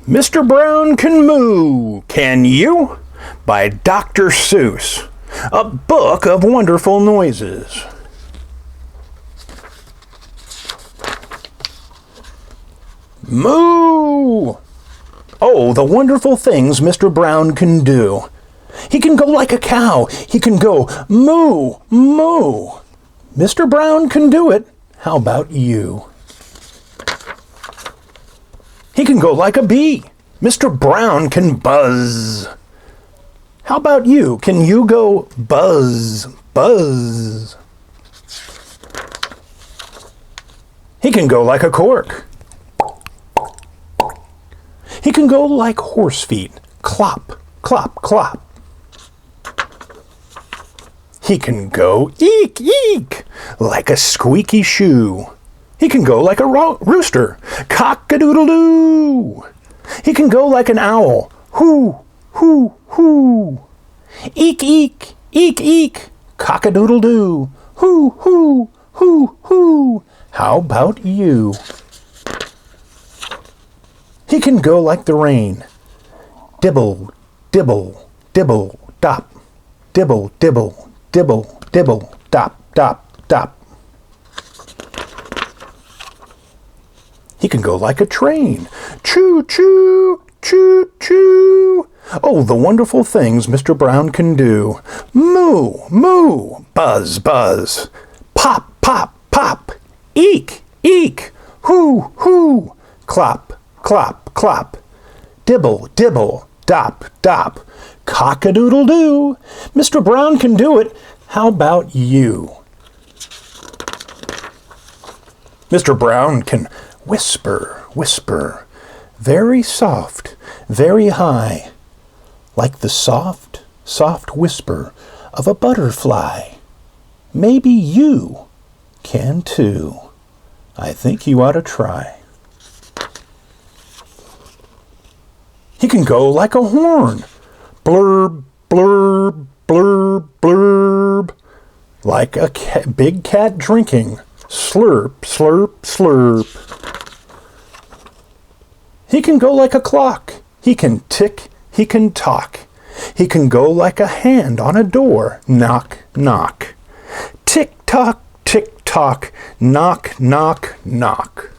Mr. Brown Can Moo, Can You? By Dr. Seuss, a book of wonderful noises. Moo! Oh, the wonderful things Mr. Brown can do. He can go like a cow. He can go moo, moo. Mr. Brown can do it. How about you? He can go like a bee. Mr. Brown can buzz. How about you? Can you go buzz, buzz? He can go like a cork. He can go like horse feet. Clop, clop, clop. He can go eek, eek, like a squeaky shoe. He can go like a rooster. Cock-a-doodle-doo. He can go like an owl. Hoo, hoo, hoo. Eek, eek, eek, eek. Cock-a-doodle-doo. Hoo, hoo, hoo, hoo. How about you? He can go like the rain. Dibble, dibble, dibble, dop. Dibble, dibble, dibble, dibble, dop, dop, dop. He can go like a train. Choo, choo, choo, choo. Oh, the wonderful things Mr. Brown can do. Moo, moo, buzz, buzz. Pop, pop, pop. Eek, eek. Hoo, hoo. Clop, clop, clop. Dibble, dibble, dop, dop. Cock-a-doodle-doo. Mr. Brown can do it. How about you? Mr. Brown can whisper, whisper, very soft, very high, like the soft, soft whisper of a butterfly. Maybe you can too. I think you ought to try. He can go like a horn. Blurb, blurb, blurb, blurb. Like a big cat drinking. Slurp, slurp, slurp. He can go like a clock. He can tick, he can talk. He can go like a hand on a door. Knock, knock. Tick tock, tick tock. Knock, knock, knock.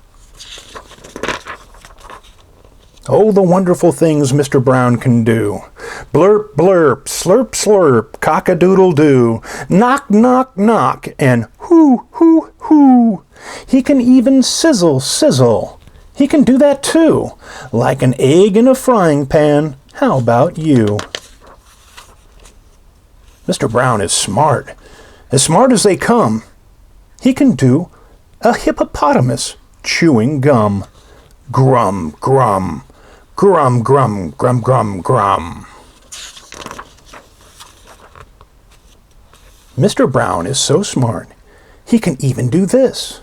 Oh, the wonderful things Mr. Brown can do. Blurp, blurp, slurp, slurp, cock-a-doodle-doo, knock, knock, knock, and hoo, hoo, hoo. He can even sizzle, sizzle. He can do that too, like an egg in a frying pan. How about you? Mr. Brown is smart as they come. He can do a hippopotamus chewing gum. Grum, grum. Grum, grum, grum, grum, grum. Mr. Brown is so smart, he can even do this.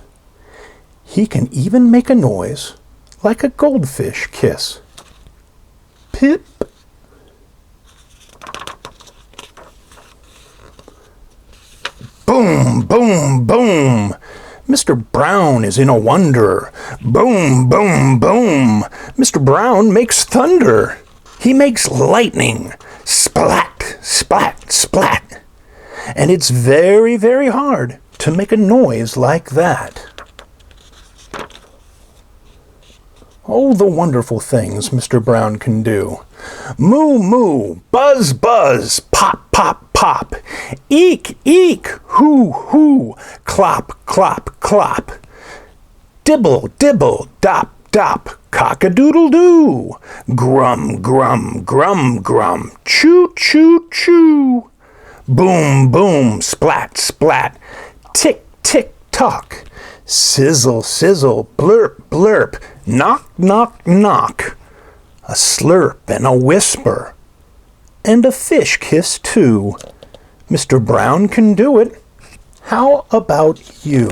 He can even make a noise like a goldfish kiss. Pip. Boom, boom, boom. Mr. Brown is in a wonder. Boom, boom, boom. Mr. Brown makes thunder. He makes lightning. Splat, splat, splat. And it's very, very hard to make a noise like that. Oh, the wonderful things Mr. Brown can do. Moo, moo, buzz, buzz, pop, pop, pop. Eek, eek, hoo, hoo, clop, clop, clop. Dibble, dibble, dop, dop, cock-a-doodle-doo. Grum, grum, grum, grum, choo, choo, choo. Boom, boom, splat, splat. Tick, tick, tock. Sizzle, sizzle, blurp, blurp. Knock, knock, knock. A slurp and a whisper. And a fish kiss too. Mr. Brown can do it. How about you?